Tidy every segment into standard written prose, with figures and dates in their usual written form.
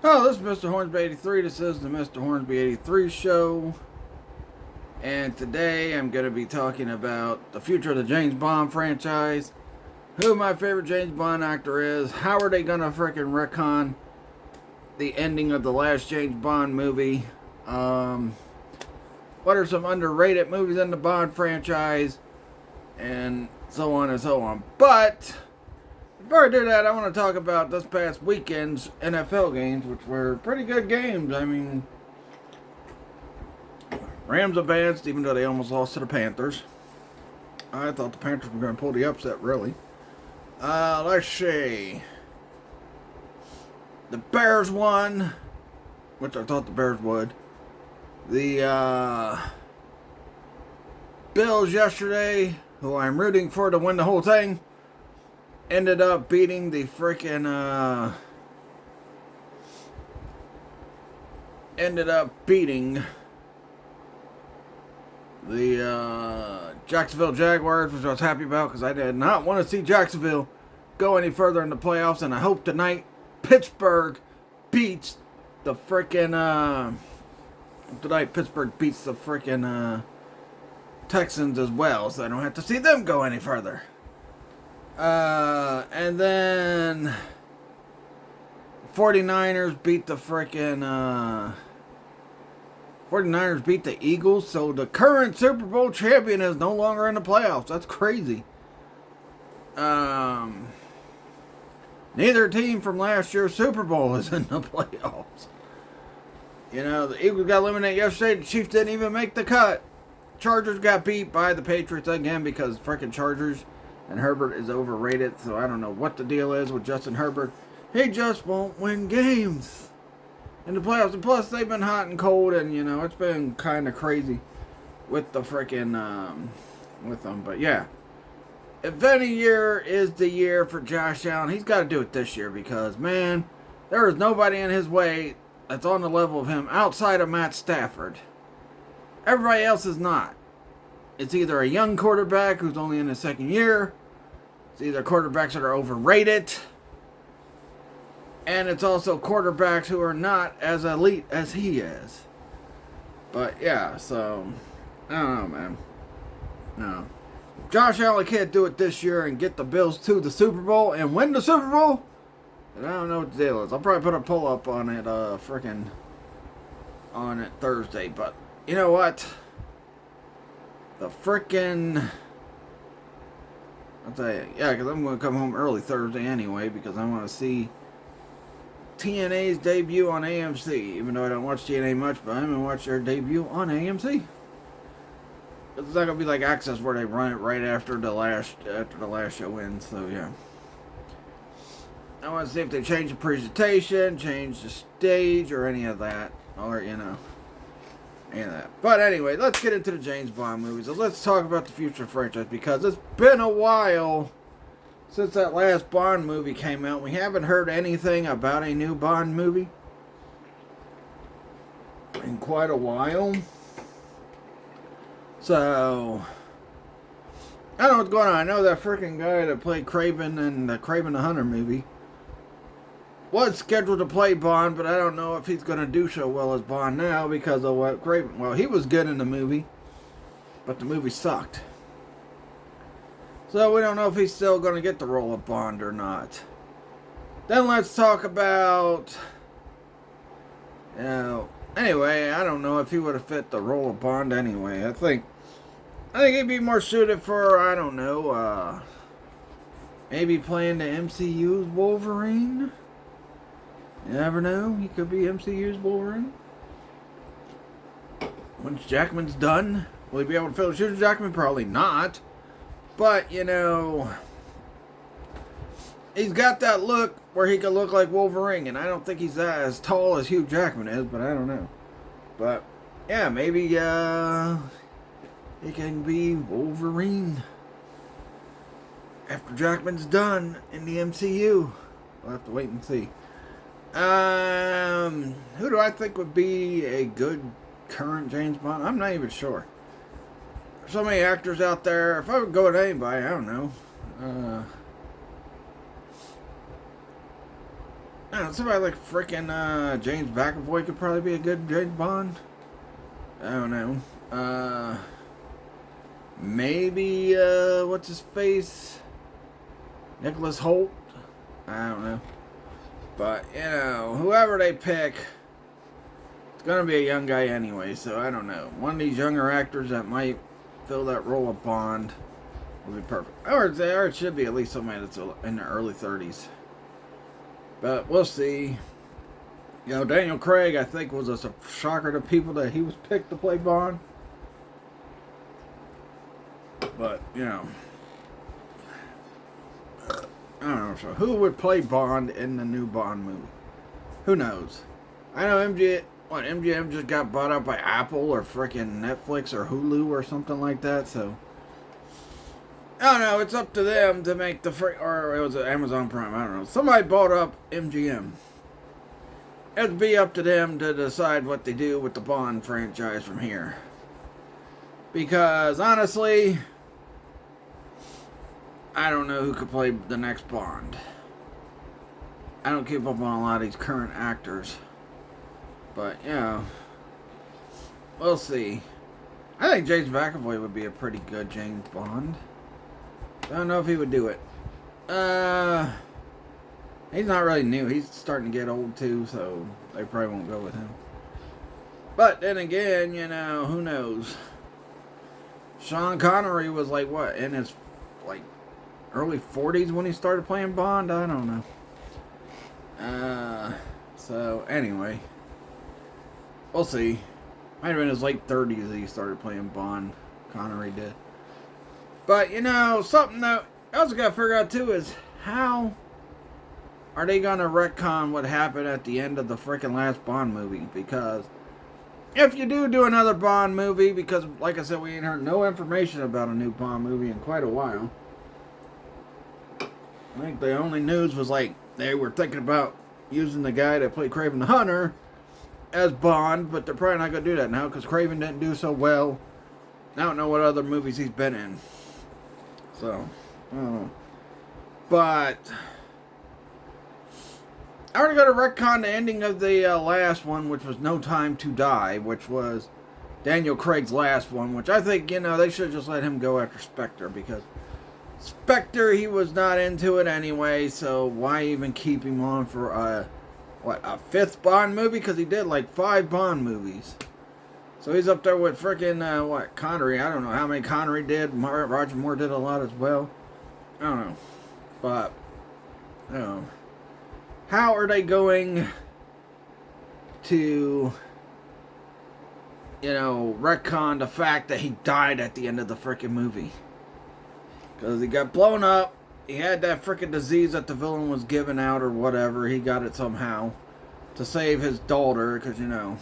Oh, this is Mr. Hornsby 83. This is the Mr. Hornsby 83 show. And today I'm going to be talking about the future of the James Bond franchise, who my favorite James Bond actor is, how are they going to frickin' retcon the ending of the last James Bond movie, what are some underrated movies in the Bond franchise, and so on and so on. But before I do that, I want to talk about this past weekend's NFL games, which were pretty good games. I mean, Rams advanced, even though they almost lost to the Panthers. I thought the Panthers were going to pull the upset, really. Let's see. The Bears won, which I thought the Bears would. The Bills yesterday, who I'm rooting for to win the whole thing, ended up beating the freaking the Jacksonville Jaguars, which I was happy about because I did not want to see Jacksonville go any further in the playoffs, and I hope tonight Pittsburgh beats the freaking Texans as well, so I don't have to see them go any further. And then 49ers beat the freaking 49ers beat the Eagles, so the current Super Bowl champion is no longer in the playoffs. That's crazy. Neither team from last year's Super Bowl is in the playoffs. You know, the Eagles got eliminated yesterday. The Chiefs didn't even make the cut. Chargers got beat by the Patriots again because freaking Chargers and Herbert is overrated. So I don't know what the deal is with Justin Herbert. He just won't win games in the playoffs. And plus, they've been hot and cold, and you know it's been kind of crazy with the freaking with them. But yeah, if any year is the year for Josh Allen, he's got to do it this year because man, there is nobody in his way that's on the level of him outside of Matt Stafford. Everybody else is not. It's either a young quarterback who's only in his second year, it's either quarterbacks that are overrated, and it's also quarterbacks who are not as elite as he is. But yeah, so I don't know, man. No. If Josh Allen can't do it this year and get the Bills to the Super Bowl and win the Super Bowl, and I don't know what the deal is. I'll probably put a pull up on it, on it Thursday. But you know what? I'll tell you, yeah, because I'm going to come home early Thursday anyway because I want to see TNA's debut on AMC. Even though I don't watch TNA much, but I'm going to watch their debut on AMC. It's not going to be like Access where they run it right after the last show ends. So yeah. I want to see if they change the presentation, change the stage, or any of that. Or, you know, any of that. But anyway, let's get into the James Bond movies. So let's talk about the future franchise because it's been a while since that last Bond movie came out. We haven't heard anything about a new Bond movie in quite a while. So I don't know what's going on. I know that freaking guy that played Kraven in the Kraven the Hunter movie was scheduled to play Bond, but I don't know if he's going to do so well as Bond now because of what Kraven... Well, he was good in the movie, but the movie sucked. So we don't know if he's still going to get the role of Bond or not. Then let's talk about... You know... Anyway, I don't know if he would have fit the role of Bond anyway. I think he'd be more suited for, I don't know, maybe playing the MCU's Wolverine. You never know. He could be MCU's Wolverine. Once Jackman's done, will he be able to fill the shoes of Jackman? Probably not. But, you know, he's got that look where he could look like Wolverine. And I don't think he's as tall as Hugh Jackman is, but I don't know. But, yeah, maybe he can be Wolverine after Jackman's done in the MCU. We'll have to wait and see. Who do I think would be a good current James Bond? I'm not even sure. There's so many actors out there. If I would go with anybody, I don't know. I don't know, somebody like freaking James McAvoy could probably be a good James Bond. I don't know. Maybe, what's his face? Nicholas Holt? I don't know. But, you know, whoever they pick, it's going to be a young guy anyway, so I don't know. One of these younger actors that might fill that role of Bond would be perfect. Or it should be at least somebody that's in their early 30s. But we'll see. You know, Daniel Craig, I think, was a shocker to people that he was picked to play Bond. But, you know, I don't know. So, who would play Bond in the new Bond movie? Who knows? I know MGM just got bought out by Apple or freaking Netflix or Hulu or something like that. So, I don't know. It's up to them to make or it was Amazon Prime. I don't know. Somebody bought up MGM. It'd be up to them to decide what they do with the Bond franchise from here. Because, honestly, I don't know who could play the next Bond. I don't keep up on a lot of these current actors. But, you know, we'll see. I think James McAvoy would be a pretty good James Bond. I don't know if he would do it. He's not really new. He's starting to get old too, so they probably won't go with him. But then again, you know, who knows? Sean Connery was like, what, in his, like, early 40s when he started playing Bond? I don't know. So, anyway. We'll see. Might have been in his late 30s that he started playing Bond. Connery did. But, you know, something that I also got to figure out, too, is how are they going to retcon what happened at the end of the freaking last Bond movie? Because if you do another Bond movie, because, like I said, we ain't heard no information about a new Bond movie in quite a while. I think the only news was, like, they were thinking about using the guy that played Kraven the Hunter as Bond, but they're probably not going to do that now because Kraven didn't do so well. I don't know what other movies he's been in. So, I don't know. But I already got to retcon the ending of the last one, which was No Time to Die, which was Daniel Craig's last one, which I think, you know, they should just let him go after Spectre, because Spectre, he was not into it anyway, so why even keep him on for a 5th Bond movie? Because he did like 5 Bond movies. So he's up there with freaking, Connery. I don't know how many Connery did. Roger Moore did a lot as well. I don't know. But, you know, how are they going to, you know, retcon the fact that he died at the end of the freaking movie? Because he got blown up. He had that freaking disease that the villain was giving out or whatever. He got it somehow to save his daughter. Because, you know,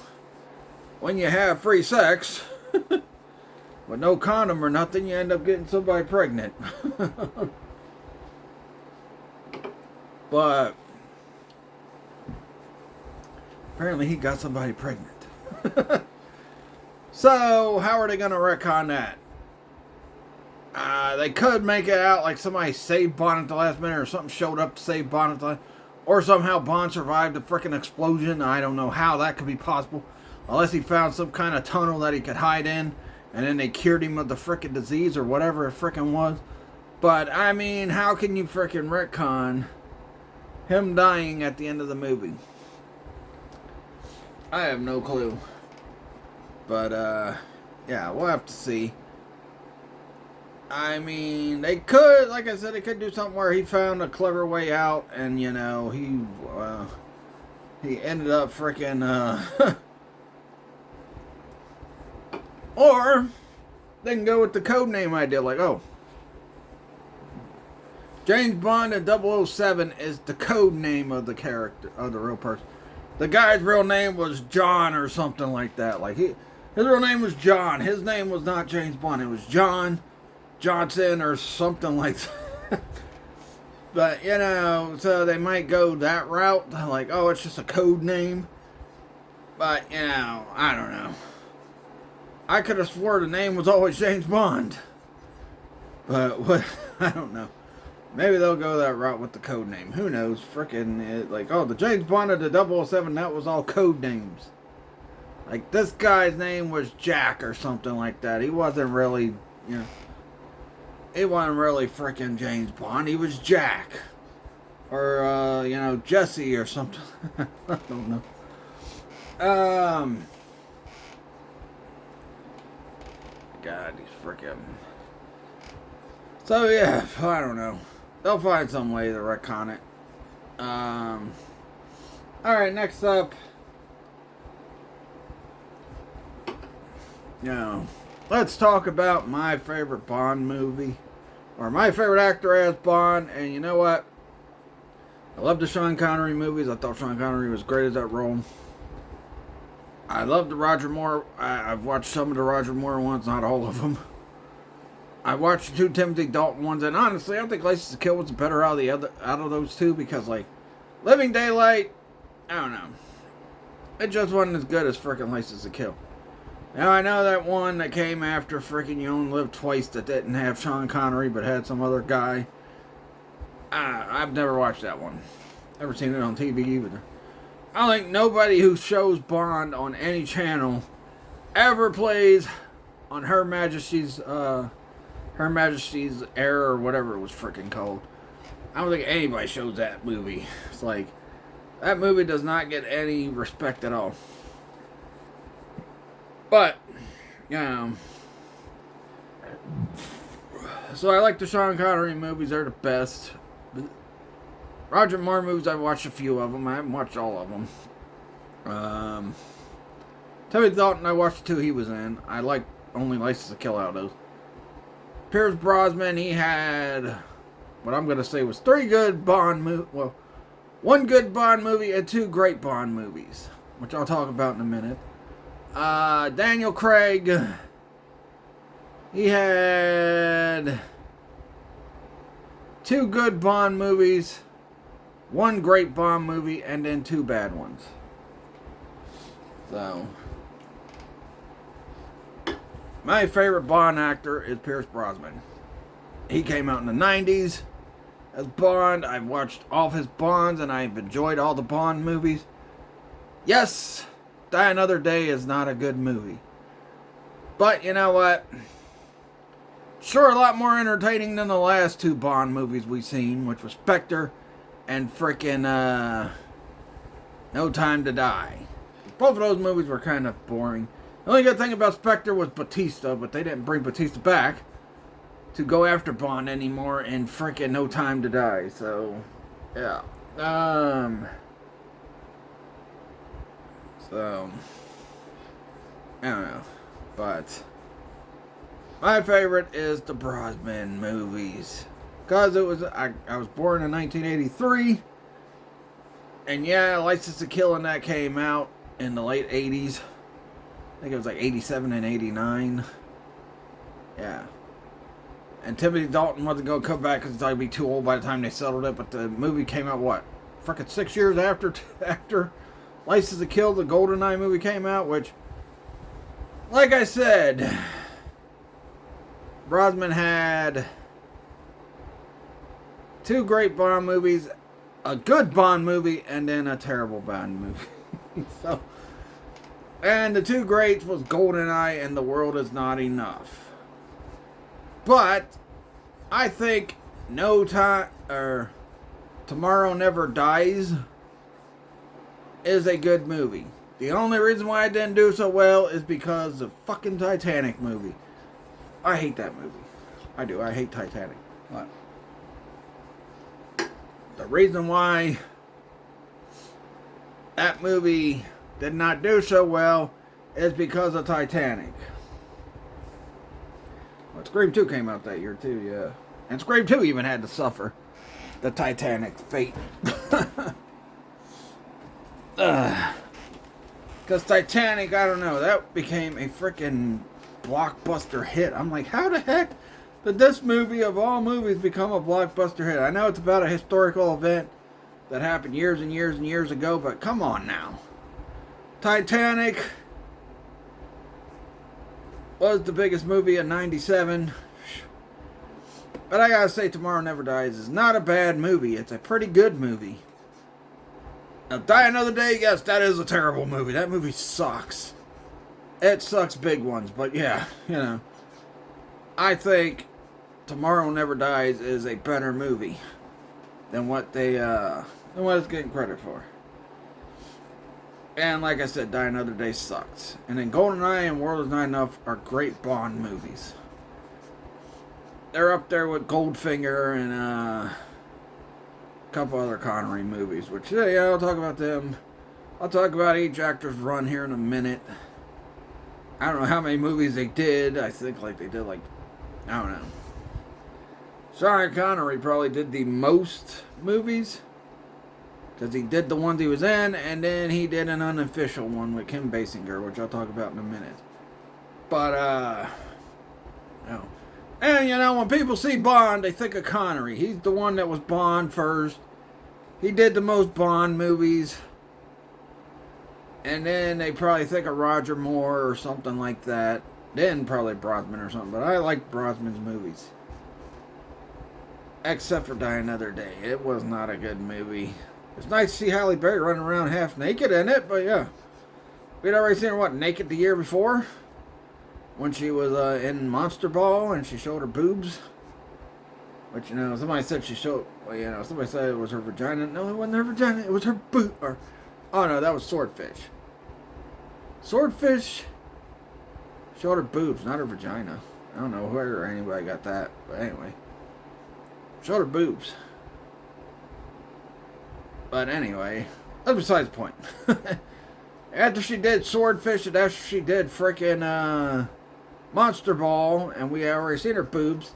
when you have free sex with no condom or nothing, you end up getting somebody pregnant. But apparently he got somebody pregnant. So, how are they going to retcon that? They could make it out like somebody saved Bond at the last minute, or something showed up to save Bond at the last, or somehow Bond survived the freaking explosion. I don't know how that could be possible, unless he found some kind of tunnel that he could hide in, and then they cured him of the freaking disease or whatever it freaking was. But I mean, how can you freaking retcon him dying at the end of the movie? I have no clue. But yeah, we'll have to see. I mean, they could, like I said, they could do something where he found a clever way out, and, you know, he ended up freaking, or they can go with the code name idea, like, oh, James Bond at 007 is the code name of the character, of the real person. The guy's real name was John or something like that. Like, his real name was John. His name was not James Bond. It was John Johnson or something like that. But, you know, so they might go that route. Like, oh, it's just a code name. But, you know, I don't know. I could have swore the name was always James Bond. But, what? I don't know. Maybe they'll go that route with the code name. Who knows? Frickin' like, oh, the James Bond of the 007, that was all code names. Like, this guy's name was Jack or something like that. He wasn't really, he wasn't really frickin' James Bond. He was Jack. Or, Jesse or something. I don't know. God, he's frickin'. So, yeah, I don't know. They'll find some way to retcon it. Alright, next up. Let's talk about my favorite Bond movie. Or my favorite actor as Bond. And you know what? I love the Sean Connery movies. I thought Sean Connery was great as that role. I love the Roger Moore. I've watched some of the Roger Moore ones, not all of them. I watched the two Timothy Dalton ones, and honestly, I think License to Kill was better out of those two because, like, Living Daylight, I don't know. It just wasn't as good as freaking License to Kill. Now, I know that one that came after freaking You Only Live Twice that didn't have Sean Connery but had some other guy. I've never watched that one. Never seen it on TV either. I don't think nobody who shows Bond on any channel ever plays on Her Majesty's Heir or whatever it was freaking called. I don't think anybody shows that movie. It's like, that movie does not get any respect at all. But, so I like the Sean Connery movies. They're the best. Roger Moore movies, I've watched a few of them. I haven't watched all of them. Timothy Dalton, I watched the two he was in. I like only License to Kill out of those. Pierce Brosnan, he had what I'm going to say was 3 good Bond movies. Well, 1 good Bond movie and 2 great Bond movies, which I'll talk about in a minute. Daniel Craig, he had 2 good Bond movies, 1 great Bond movie, and then 2 bad ones. So, my favorite Bond actor is Pierce Brosnan. He came out in the 90s as Bond. I've watched all of his Bonds and I've enjoyed all the Bond movies. Yes, Die Another Day is not a good movie. But you know what? Sure, a lot more entertaining than the last 2 Bond movies we've seen, which was Spectre and frickin' No Time to Die. Both of those movies were kind of boring. The only good thing about Spectre was Batista, but they didn't bring Batista back to go after Bond anymore in frickin' No Time to Die. So, yeah. So, I don't know. But my favorite is the Brosnan movies. Because it was, I was born in 1983. And yeah, License to Kill and that came out in the late 80s. I think it was like 87 and 89. Yeah. And Timothy Dalton wasn't going to come back because he'd be too old by the time they settled it. But the movie came out, what? Frickin' 6 years after License to Kill, the GoldenEye movie came out. Which, like I said, Brosnan had 2 great Bond movies, a good Bond movie, and then a terrible Bond movie. So, and the 2 greats was GoldenEye and The World Is Not Enough. But I think Tomorrow Never Dies is a good movie. The only reason why I didn't do so well is because of fucking Titanic movie. I hate that movie. I do. I hate Titanic. But the reason why that movie did not do so well is because of Titanic. But Scream 2 came out that year too, yeah. And Scream 2 even had to suffer the Titanic fate. Because Titanic, I don't know, that became a freaking blockbuster hit. I'm like, how the heck did this movie of all movies become a blockbuster hit? I know it's about a historical event that happened years and years and years ago, but come on now. Titanic was the biggest movie in '97. But I gotta say, Tomorrow Never Dies is not a bad movie. It's a pretty good movie. Now, Die Another Day, yes, that is a terrible movie. That movie sucks. It sucks big ones, but yeah, you know. I think Tomorrow Never Dies is a better movie than what it's getting credit for. And like I said, Die Another Day sucks. And then GoldenEye and World Is Not Enough are great Bond movies. They're up there with Goldfinger and a couple other Connery movies, which, yeah, I'll talk about them. I'll talk about each actor's run here in a minute. I don't know how many movies they did. I think like they did like, I don't know. Sean Connery probably did the most movies. Because he did the ones he was in, and then he did an unofficial one with Kim Basinger, which I'll talk about in a minute. But, no. And, you know, when people see Bond, they think of Connery. He's the one that was Bond first. He did the most Bond movies. And then they probably think of Roger Moore or something like that. Then probably Brosnan or something. But I like Brosnan's movies. Except for Die Another Day. It was not a good movie. It's nice to see Halle Berry running around half naked in it, but yeah. We'd already seen her, what, naked the year before? When she was in Monster Ball and she showed her boobs. But, you know, somebody said she showed, well, you know, somebody said it was her vagina. No, it wasn't her vagina, it was her boob. Or, oh no, that was Swordfish. Swordfish showed her boobs, not her vagina. I don't know where anybody got that, but anyway. Showed her boobs. But anyway, that's besides the point. After she did Swordfish and after she did frickin' Monster Ball, and we already seen her boobs,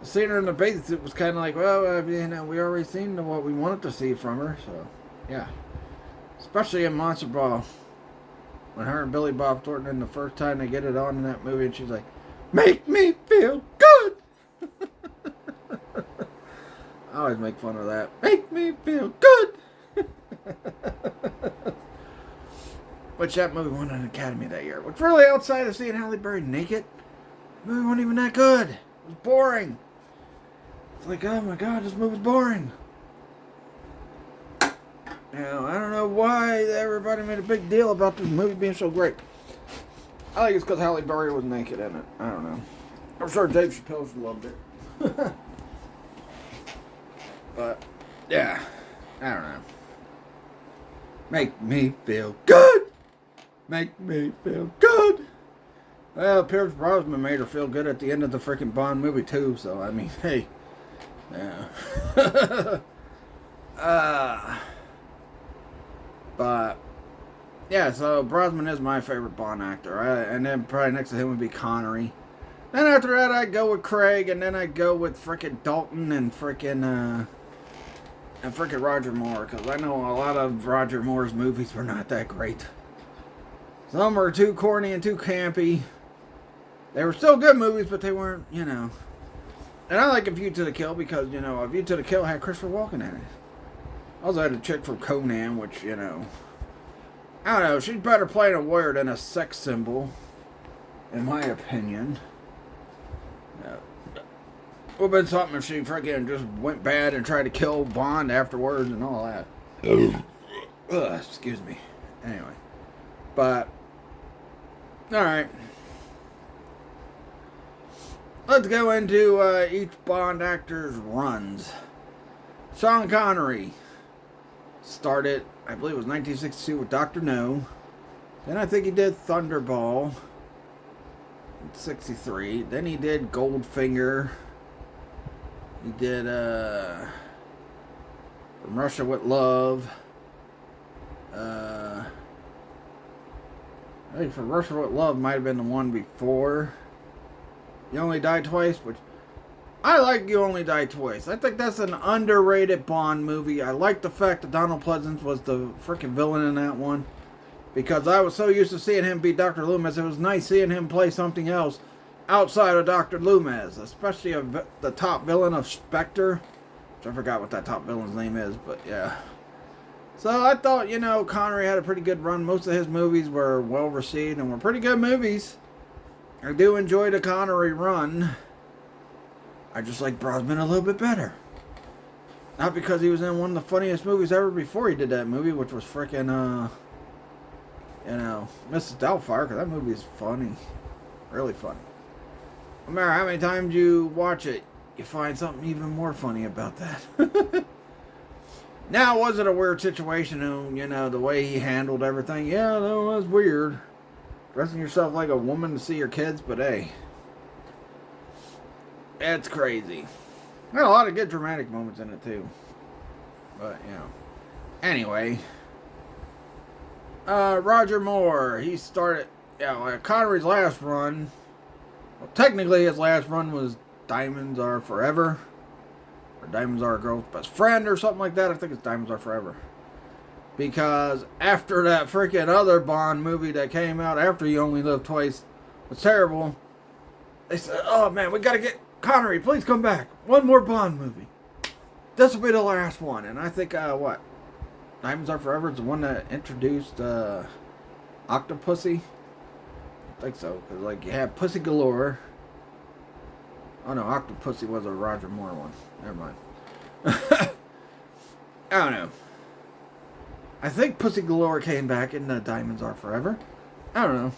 seeing her in the bathing suit was kind of like, well, you know, we already seen what we wanted to see from her, so, yeah. Especially in Monster Ball. When her and Billy Bob Thornton, the first time they get it on in that movie, and she's like, make me feel good! I always make fun of that. Make me feel good! Which that movie won an Academy that year. Which really, outside of seeing Halle Berry naked, the movie wasn't even that good. It was boring. It's like, oh my god, this movie's boring. Now, I don't know why everybody made a big deal about this movie being so great. I think it's because Halle Berry was naked in it. I don't know. I'm sure Dave Chappelle loved it. But, yeah. I don't know. Make me feel good. Make me feel good. Well, Pierce Brosnan made her feel good at the end of the freaking Bond movie, too. So, I mean, hey. Yeah. But, yeah, so Brosnan is my favorite Bond actor. And then probably next to him would be Connery. Then after that, I'd go with Craig. And then I'd go with frickin' Dalton and frickin' Roger Moore, because I know a lot of Roger Moore's movies were not that great. Some were too corny and too campy. They were still good movies, but they weren't, you know. And I like A View to the Kill because, you know, A View to the Kill had Christopher Walken in it. I also had a chick from Conan, which, you know, I don't know, she's better playing a warrior than a sex symbol, in my opinion. Would have been something if she freaking just went bad and tried to kill Bond afterwards and all that. Excuse me. Anyway. But, alright. Let's go into each Bond actor's runs. Sean Connery started, I believe it was 1962 with Dr. No. Then I think he did Thunderball in 63. Then he did Goldfinger. He did From Russia with Love. I think From Russia with Love might have been the one before You Only Die Twice, which I like You Only Die Twice. I think that's an underrated Bond movie. I like the fact that Donald Pleasance was the freaking villain in that one, because I was so used to seeing him be Dr. Loomis. It was nice seeing him play something else outside of Dr. Loomis, especially the top villain of Spectre, which I forgot what that top villain's name is, but yeah. So I thought, you know, Connery had a pretty good run. Most of his movies were well received and were pretty good movies. I do enjoy the Connery run. I just like Brosnan a little bit better. Not because he was in one of the funniest movies ever before he did that movie, which was freaking, Mrs. Doubtfire, because that movie is funny. Really funny. No matter how many times you watch it, you find something even more funny about that. Now, was it a weird situation, the way he handled everything? Yeah, that was weird. Dressing yourself like a woman to see your kids, but hey. That's crazy. Got a lot of good dramatic moments in it, too. But, Anyway. Roger Moore. He started... Connery's last run... Well, technically, his last run was Diamonds Are Forever. Or Diamonds Are a Girl's Best Friend, or something like that. I think it's Diamonds Are Forever. Because after that freaking other Bond movie that came out after You Only Live Twice was terrible, they said, oh man, we gotta get Connery, please come back. One more Bond movie. This will be the last one. And I think, Diamonds Are Forever is the one that introduced Octopussy. I think so, because you have Pussy Galore. Oh no, Octopussy was a Roger Moore one. Never mind. I don't know. I think Pussy Galore came back in the Diamonds Are Forever. I don't know.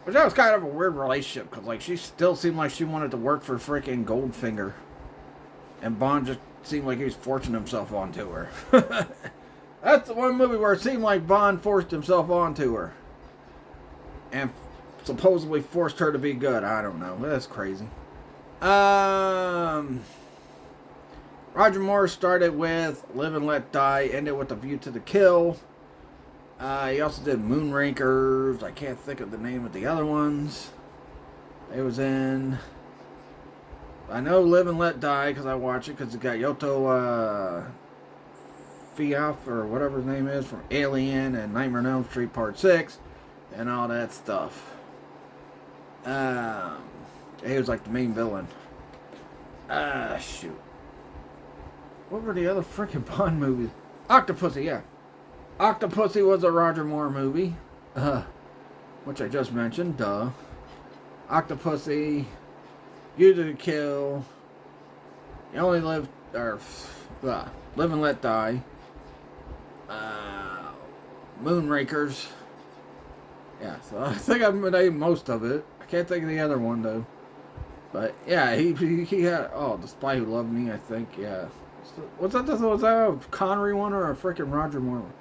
But that was kind of a weird relationship, because she still seemed like she wanted to work for freaking Goldfinger. And Bond just seemed like he was forcing himself onto her. That's the one movie where it seemed like Bond forced himself onto her. And supposedly forced her to be good. I don't know. That's crazy. Roger Moore started with Live and Let Die, ended with A View to the Kill. He also did Moonrakers. I can't think of the name of the other ones. It was in... I know Live and Let Die because I watch it because it got Yoto Fiaf or whatever his name is from Alien and Nightmare on Elm Street Part 6 and all that stuff. He was like the main villain. Shoot. What were the other freaking Bond movies? Octopussy, yeah. Octopussy was a Roger Moore movie. Which I just mentioned, duh. Octopussy, You to Kill, You Only Live, or, Live and Let Die, Moonrakers. Yeah, so I think I've named most of it. I can't think of the other one, though. But, yeah, he had, The Spy Who Loved Me, I think, yeah. Was that a Connery one or a freaking Roger Moore one?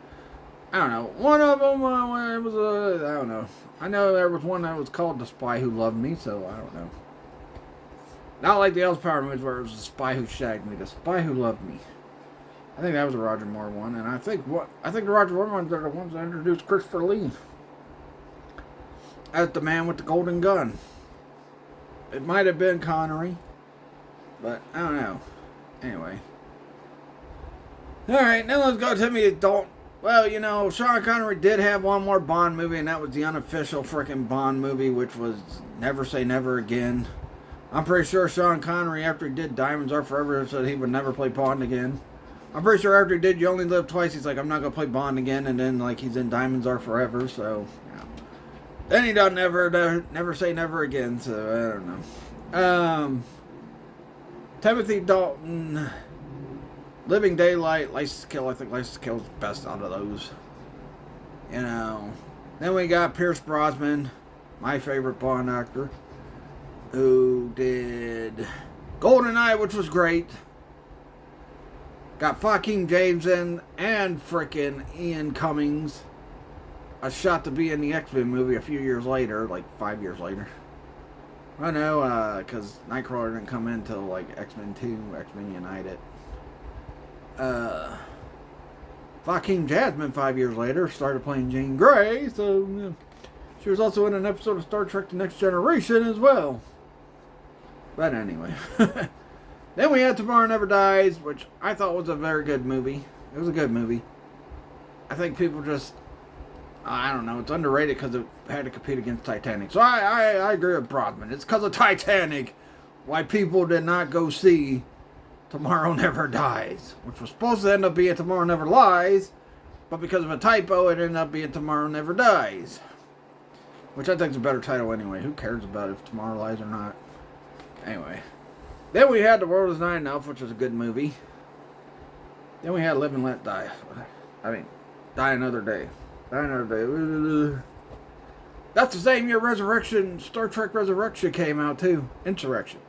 I don't know. One of them, it was I don't know. I know there was one that was called The Spy Who Loved Me, so I don't know. Not like the Ellis Power movies where it was The Spy Who Shagged Me. The Spy Who Loved Me. I think that was a Roger Moore one, and I think the Roger Moore ones are the ones that introduced Christopher Lee as the man with the golden gun. It might have been Connery, but I don't know. Anyway. Alright, now let's go to me. Well, Sean Connery did have one more Bond movie, and that was the unofficial freaking Bond movie, which was Never Say Never Again. I'm pretty sure Sean Connery, after he did Diamonds Are Forever, said he would never play Bond again. I'm pretty sure after he did You Only Live Twice, he's like, I'm not going to play Bond again, and then, he's in Diamonds Are Forever, so, yeah. Then he doesn't never say never again, so I don't know. Timothy Dalton... Living Daylight, License to Kill. I think License to Kill is the best out of those. Then we got Pierce Brosnan, my favorite Bond actor, who did GoldenEye, which was great. Got Joaquin James in, and frickin' Ian Cummings. A shot to be in the X-Men movie a few years later, 5 years later. I know, because Nightcrawler didn't come in until, X-Men 2, X-Men United. Joaquin Jasmine 5 years later started playing Jean Grey, so she was also in an episode of Star Trek The Next Generation as well. But anyway. Then we had Tomorrow Never Dies, which I thought was a very good movie. It was a good movie. I think people just, I don't know, it's underrated because it had to compete against Titanic. So I agree with Brosnan. It's because of Titanic why people did not go see Tomorrow Never Dies, which was supposed to end up being Tomorrow Never Lies, but because of a typo, it ended up being Tomorrow Never Dies. Which I think is a better title anyway. Who cares about if tomorrow lies or not? Anyway. Then we had The World Is Not Enough, which was a good movie. Then we had Live and Let Die. Die Another Day. Die Another Day. That's the same year Star Trek Resurrection came out too. Insurrection.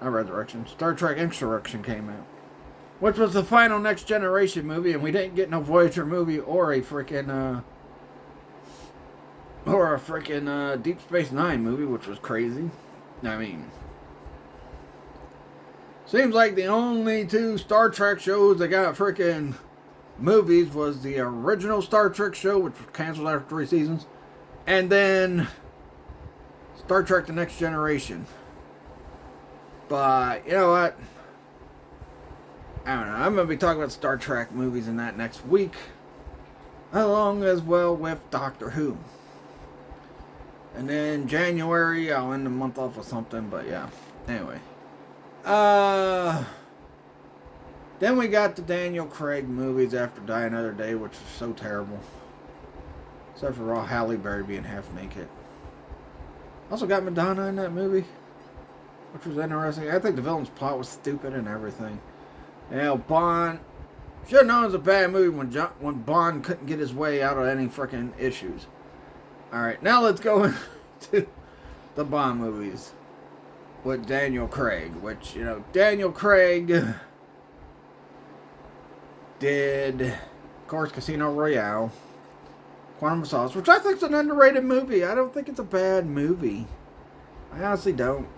Not Resurrection. Star Trek Insurrection came out. Which was the final Next Generation movie, and we didn't get no Voyager movie or a freaking Deep Space Nine movie, which was crazy. I mean, seems like the only two Star Trek shows that got freaking movies was the original Star Trek show, which was canceled after 3 seasons, and then Star Trek The Next Generation. But, you know what? I don't know. I'm going to be talking about Star Trek movies in that next week, along as well with Doctor Who. And then January, I'll end the month off with something, but yeah. Anyway. Then we got the Daniel Craig movies after Die Another Day, which is so terrible. Except for Halle Berry being half naked. Also got Madonna in that movie, which was interesting. I think the villain's plot was stupid and everything. You know, Bond should have known it was a bad movie when Bond couldn't get his way out of any freaking issues. Alright, now let's go into the Bond movies with Daniel Craig, which, you know, Daniel Craig did, of course, Casino Royale, Quantum of Solace, which I think is an underrated movie. I don't think it's a bad movie. I honestly don't.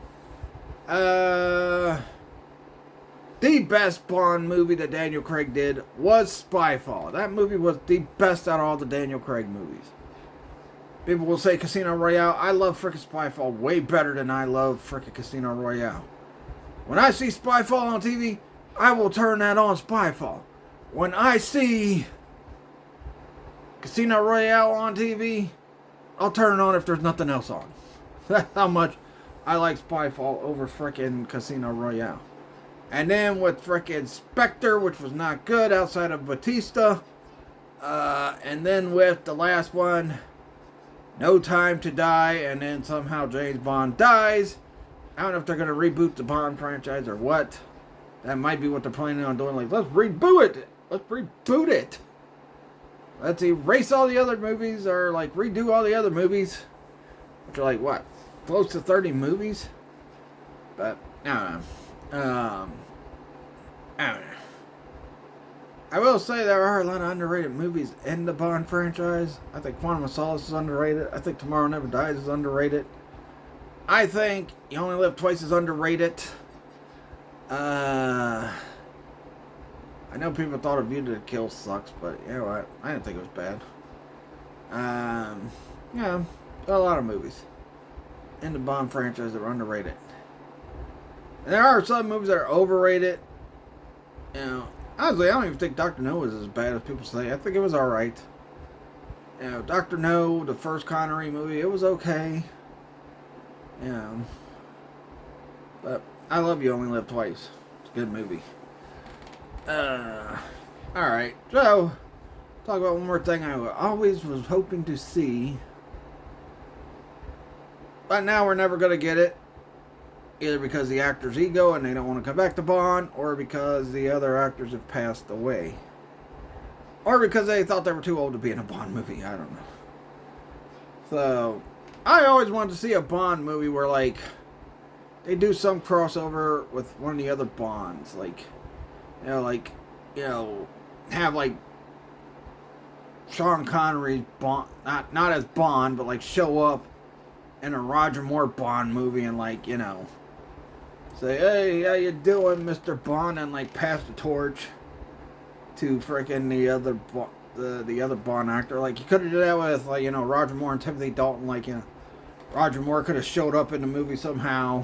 The best Bond movie that Daniel Craig did was Spyfall. That movie was the best out of all the Daniel Craig movies. People will say Casino Royale. I love frickin' Spyfall way better than I love frickin' Casino Royale. When I see Spyfall on TV, I will turn that on Spyfall. When I see Casino Royale on TV, I'll turn it on if there's nothing else on. That's how much I like Spyfall over frickin' Casino Royale. And then with frickin' Spectre, which was not good outside of Batista. And then with the last one, No Time to Die, and then somehow James Bond dies. I don't know if they're going to reboot the Bond franchise or what. That might be what they're planning on doing. Like, let's reboot it. Let's reboot it. Let's erase all the other movies, or like redo all the other movies. Which are like, what? Close to 30 movies? But, I don't know. I don't know. I will say there are a lot of underrated movies in the Bond franchise. I think Quantum of Solace is underrated. I think Tomorrow Never Dies is underrated. I think You Only Live Twice is underrated. I know people thought A View to a Kill sucks, but you know what? I didn't think it was bad. Yeah, a lot of movies in the Bond franchise that are underrated. And there are some movies that are overrated. You know, honestly, I don't even think Dr. No is as bad as people say. I think it was alright. You know, Dr. No, the first Connery movie, it was okay. You know. But I Love You Only Live Twice. It's a good movie. Alright, so talk about one more thing I always was hoping to see. But now we're never going to get it. Either because the actor's ego and they don't want to come back to Bond, or because the other actors have passed away. Or because they thought they were too old to be in a Bond movie. I don't know. So, I always wanted to see a Bond movie where, like, they do some crossover with one of the other Bonds. Like, have, like, Sean Connery's Bond, not as Bond, but, like, show up in a Roger Moore Bond movie and, like, you know, say, hey, how you doing, Mr. Bond? And, like, pass the torch to freaking the other Bond actor. Like, you could have done that with, like, you know, Roger Moore and Timothy Dalton. Like, you know, Roger Moore could have showed up in the movie somehow.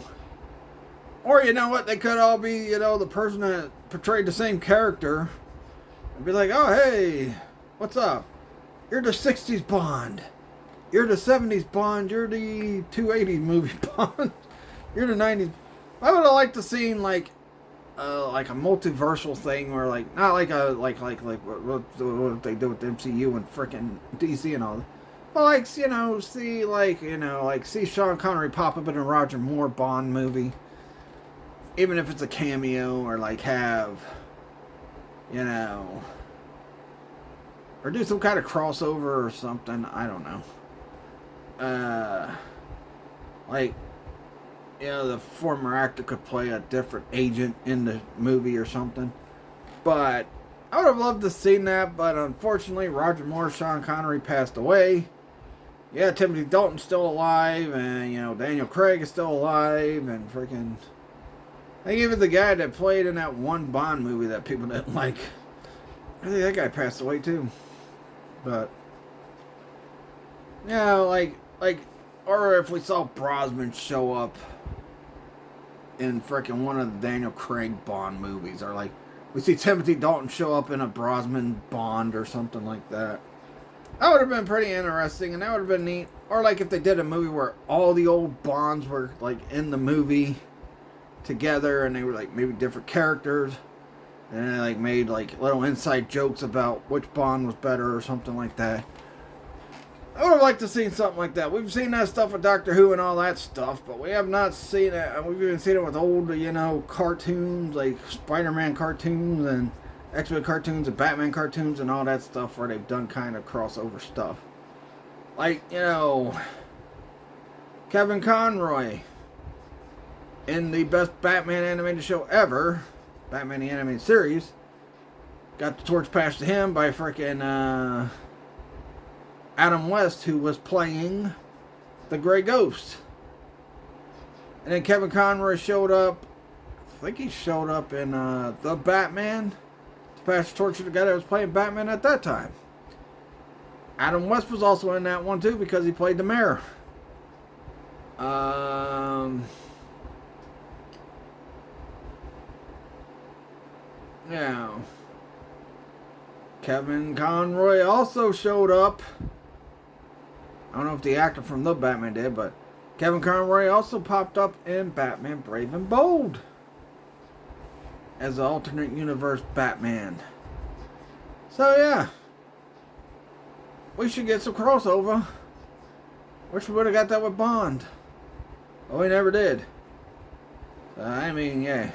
Or, you know what, they could all be, you know, the person that portrayed the same character. And be like, oh, hey, what's up? You're the 60s Bond. You're the 70s Bond. You're the 280s movie Bond. You're the 90s. I would have liked to see like a multiversal thing, where like not like what they do with the MCU and frickin' DC and all that. But like, you know, see Sean Connery pop up in a Roger Moore Bond movie. even if it's a cameo or like have, you know, or do some kind of crossover or something. I don't know. Like, you know, the former actor could play a different agent in the movie or something. But I would have loved to see that, but unfortunately, Roger Moore, Sean Connery passed away. Yeah, Timothy Dalton's still alive, and, you know, Daniel Craig is still alive, and freaking... I think even the guy that played in that one Bond movie that people didn't like, I think that guy passed away too. But, yeah, like, or if we saw Brosnan show up in freaking one of the Daniel Craig Bond movies, or like, we see Timothy Dalton show up in a Brosnan Bond or something like that. That would have been pretty interesting, and that would have been neat. Or like if they did a movie where all the old Bonds were like in the movie together, and they were like maybe different characters, and they like made like little inside jokes about which Bond was better or something like that. I would have liked to see something like that. We've seen that stuff with Doctor Who and all that stuff, but we have not seen it. We've even seen it with old, you know, cartoons, like Spider-Man cartoons and X-Men cartoons and Batman cartoons and all that stuff where they've done kind of crossover stuff. Like, you know, Kevin Conroy in the best Batman animated show ever, Batman the Animated Series, got the torch passed to him by freaking Adam West, who was playing the Grey Ghost. And then Kevin Conroy showed up, I think he showed up in The Batman, to pass the torch to the guy that was playing Batman at that time. Adam West was also in that one too because he played the mayor. Yeah. Kevin Conroy also showed up. I don't know if the actor from The Batman did, but Kevin Conroy also popped up in Batman Brave and Bold as the alternate universe Batman. So yeah, we should get some crossover. Wish we would have got that with Bond. But we never did. I mean, yeah.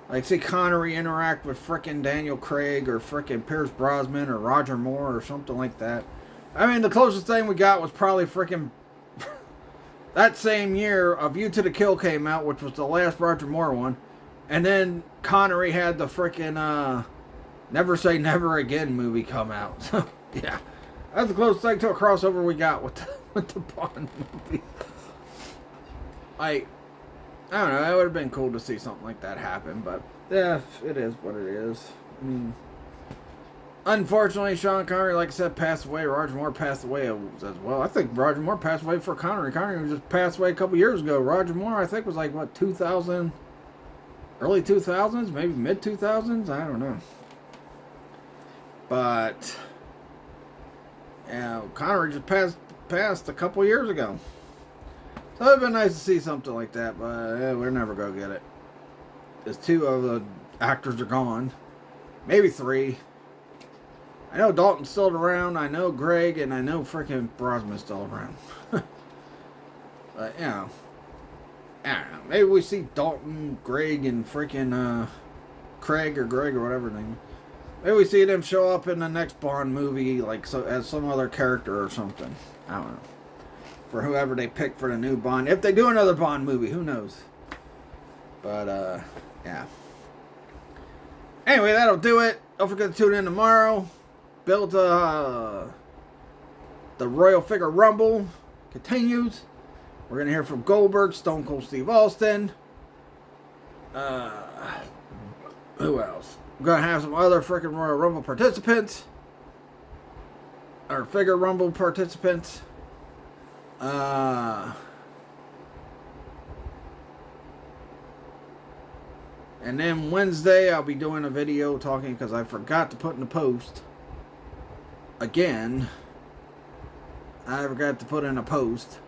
Like, see Connery interact with frickin' Daniel Craig or frickin' Pierce Brosnan or Roger Moore or something like that. I mean, the closest thing we got was probably frickin' that same year, A View to the Kill came out, which was the last Roger Moore one. And then Connery had the frickin' Never Say Never Again movie come out. So, yeah. That's the closest thing to a crossover we got with the Bond movie. Like, I don't know, it would have been cool to see something like that happen, but yeah, it is what it is. I mean, unfortunately, Sean Connery, like I said, passed away. Roger Moore passed away as well. I think Roger Moore passed away before Connery. Connery just passed away a couple years ago. Roger Moore, I think, was like, what, 2000, early 2000s, maybe mid 2000s? I don't know. But, you know, Connery just passed a couple years ago. So it would have been nice to see something like that, but we're never going to get it. Because 2 of the actors are gone. Maybe 3. I know Dalton's still around, I know Greg, and I know freaking Brosnan's still around. But, you know, I don't know. Maybe we see Dalton, Greg, and freaking Craig or Greg or whatever his name is. Maybe we see them show up in the next Bond movie, like so, as some other character or something. I don't know. For whoever they pick for the new Bond. If they do another Bond movie, who knows? But, yeah. Anyway, that'll do it. Don't forget to tune in tomorrow. Build the Royal Figure Rumble continues. We're going to hear from Goldberg, Stone Cold Steve Austin. Who else? We're going to have some other freaking Royal Rumble participants. Or Figure Rumble participants. And then Wednesday I'll be doing a video talking because I forgot to put in the post again. I forgot to put in a post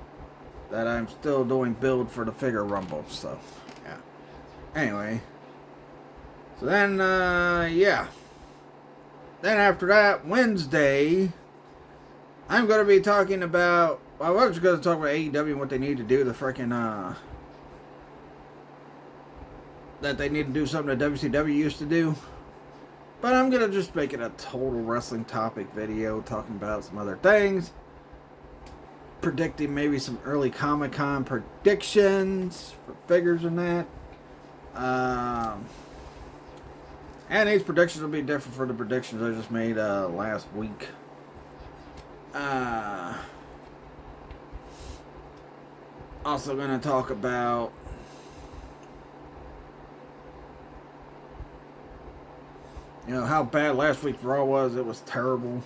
that I'm still doing build for the Figure Rumble. So yeah. Anyway, so then yeah. Then after that, Wednesday, I'm going to be talking about, I was going to talk about AEW and what they need to do to freaking that they need to do something that WCW used to do. But I'm going to just make it a total wrestling topic video, talking about some other things. Predicting maybe some early Comic-Con predictions for figures and that. And these predictions will be different for the predictions I just made last week. Also going to talk about how bad last week's Raw was. It was terrible.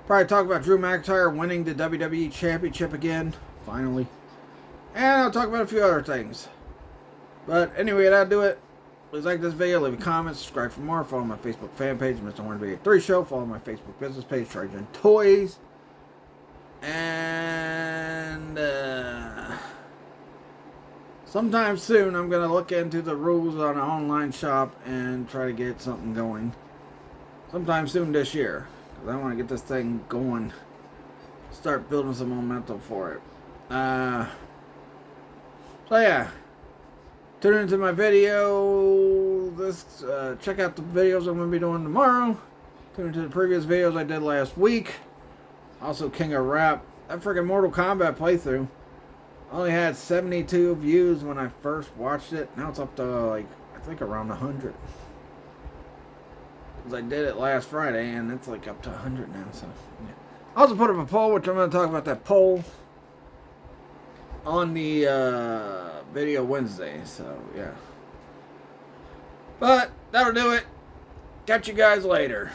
Probably talk about Drew McIntyre winning the WWE Championship again, finally. And I'll talk about a few other things. But anyway, that'll do it. Please like this video, leave a comment, subscribe for more, follow my Facebook fan page, Mr. Hornby 83 Show, follow my Facebook business page, Trajan Toys. And sometime soon I'm going to look into the rules on an online shop and try to get something going. Sometime soon this year. Because I want to get this thing going. Start building some momentum for it. So yeah. Tune into my video. Check out the videos I'm going to be doing tomorrow. Tune into the previous videos I did last week. Also King of Rap. That freaking Mortal Kombat playthrough only had 72 views when I first watched it. Now it's up to like, I think around 100. Because I did it last Friday and it's like up to 100 now. So yeah. I also put up a poll, which I'm going to talk about that poll on the video Wednesday. So yeah. But that'll do it. Catch you guys later.